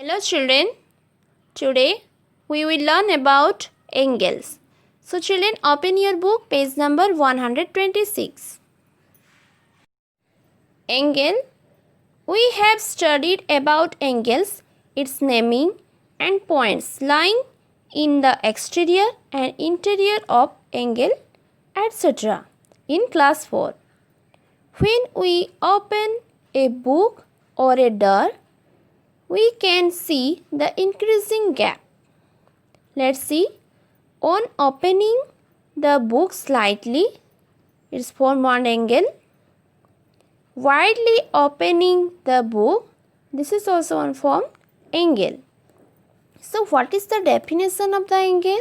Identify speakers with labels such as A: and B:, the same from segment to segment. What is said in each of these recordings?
A: Hello children, today we will learn about angles. So children, open your book, page number 126. Angle. We have studied about angles, its naming and points lying in the exterior and interior of angle, etc. in class 4. When we open a book or a door, we can see the increasing gap. Let's see. On opening the book slightly, it's form one angle. Widely opening the book, this is also one form angle. So what is the definition of the angle?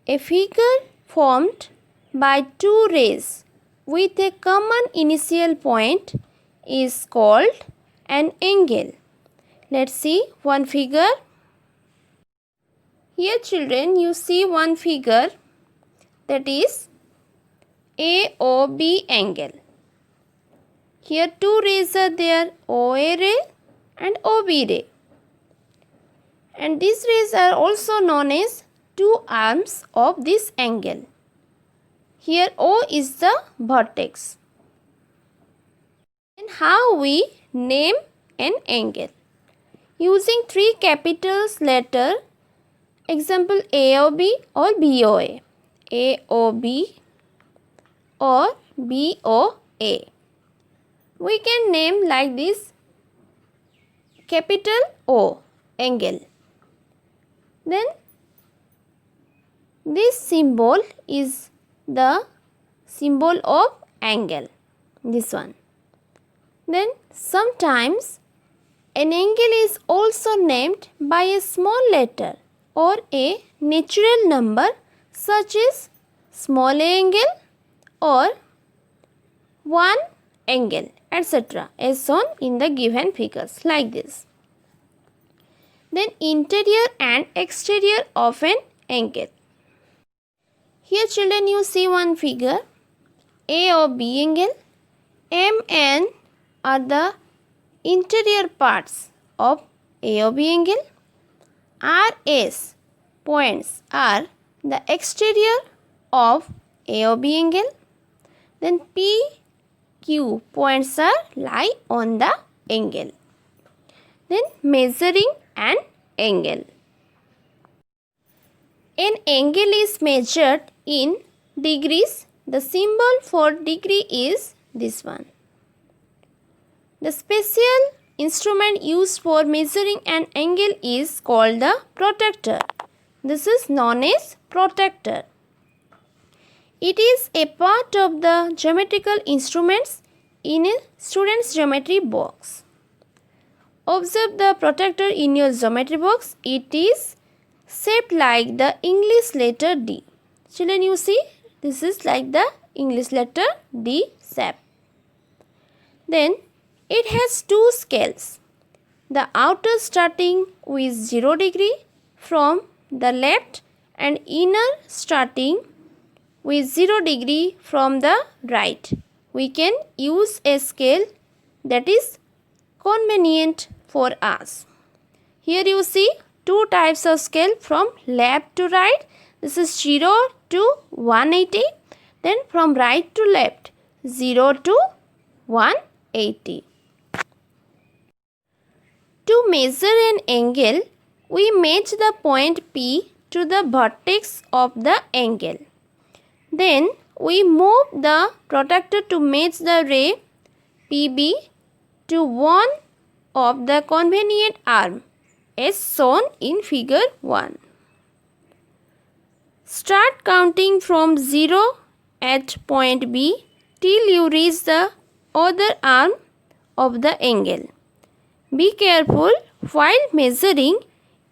A: A figure formed by two rays with a common initial point is called an angle. Let's see one figure. Here children, you see one figure, that is AOB angle. Here two rays are there, OA ray and OB ray. And these rays are also known as two arms of this angle. Here O is the vertex. And how we name an angle? Using three capitals letter, example AOB or BOA. AOB or BOA. We can name like this: capital O, angle. Then this symbol is the symbol of angle, this one. Then sometimes an angle is also named by a small letter or a natural number, such as small a angle or 1 angle, etc. as shown in the given figures, like this. Then interior and exterior of an angle. Here children, you see one figure, A or B angle. M and are the interior parts of A or B angle. R, S points are the exterior of A or B angle. Then P, Q points are lie on the angle. Then measuring an angle. An angle is measured in degrees. The symbol for degree is this one. The special instrument used for measuring an angle is called the protractor. This is known as protractor. It is a part of the geometrical instruments in a student's geometry box. Observe the protractor in your geometry box. It is shaped like the English letter D. Children, you see, this is like the English letter D shape. Then it has two scales. The outer starting with 0 degree from the left and inner starting with 0 degree from the right. We can use a scale that is convenient for us. Here you see two types of scale from left to right. This is 0 to 180. Then from right to left, 0 to 180. To measure an angle, we match the point P to the vertex of the angle. Then we move the protractor to match the ray PB to one of the convenient arm as shown in figure 1. Start counting from 0 at point B till you reach the other arm of the angle. Be careful while measuring.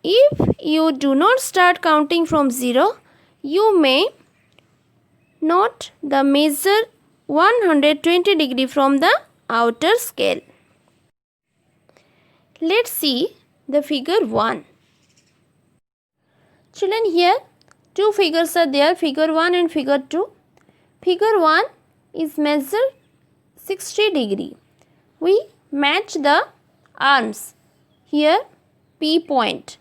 A: If you do not start counting from 0, you may not the measure 120 degree from the outer scale. Let's see the figure 1. Children, here two figures are there, figure 1 and figure 2. Figure 1 is measured 60 degree. We match the arms. Here P point.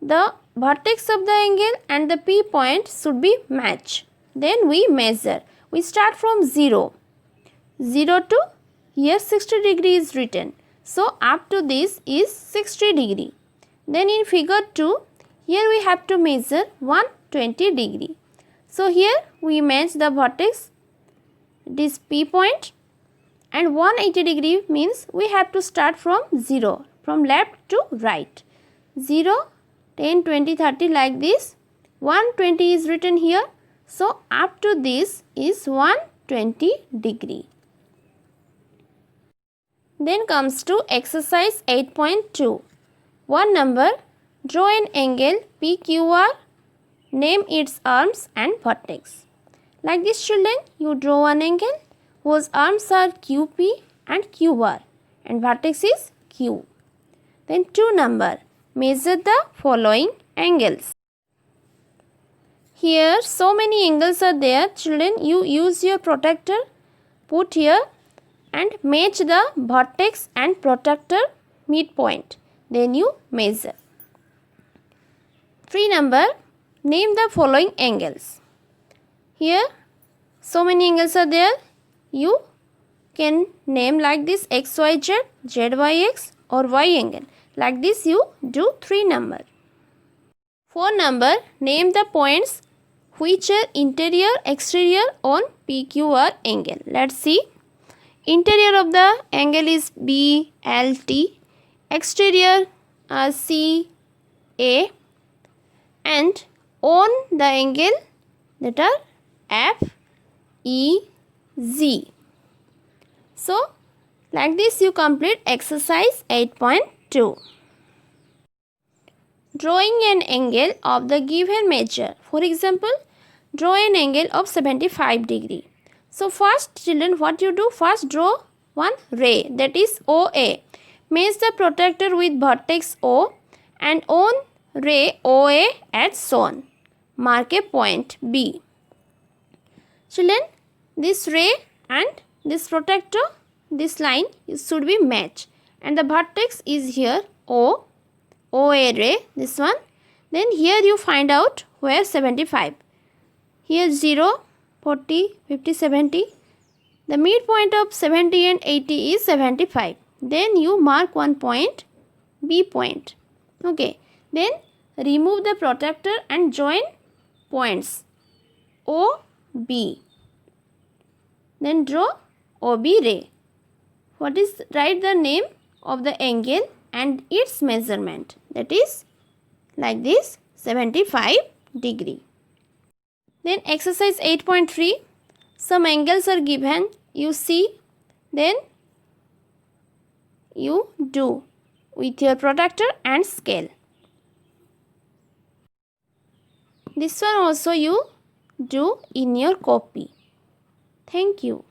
A: The vertex of the angle and the P point should be matched. Then we measure. We start from 0. 0 to here 60 degree is written. So up to this is 60 degree. Then in figure 2, here we have to measure 120 degree. So here we match the vertex, this P point, and 180 degree means we have to start from 0, from left to right. 0, 10, 20, 30 like this. 120 is written here. So up to this is 120 degree. Then comes to exercise 8.2. One number, draw an angle PQR, name its arms and vertex. Like this children, you draw one angle whose arms are QP and QR and vertex is Q. Then 2 number, measure the following angles. Here so many angles are there children, you use your protractor, put here and match the vertex and protractor midpoint. Then you measure. 3 number, name the following angles. Here so many angles are there, you can name like this XYZ, ZYX or Y angle. Like this you do 3 number. 4 number, name the points which are interior, exterior on PQR angle. Let's see. Interior of the angle is BLT, exterior CA, and on the angle that are FEZ. So like this you complete exercise 8.2. Drawing an angle of the given measure. For example, draw an angle of 75 degree. So first children, what you do? First draw one ray, that is OA. Match the protractor with vertex O and on ray OA at shown. Mark a point B. Children, this ray and this protractor, this line should be matched, and the vertex is here O, OA ray, this one. Then here you find out where 75. Here 0, 40, 50, 70. The midpoint of 70 and 80 is 75. Then you mark one point, B point. Okay. Then remove the protractor and join points OB. Then draw OB ray. What is, write the name of the angle and its measurement. That is like this 75 degree. Then exercise 8.3. Some angles are given. You see. Then you do with your protractor and scale. This one also you do in your copy. Thank you.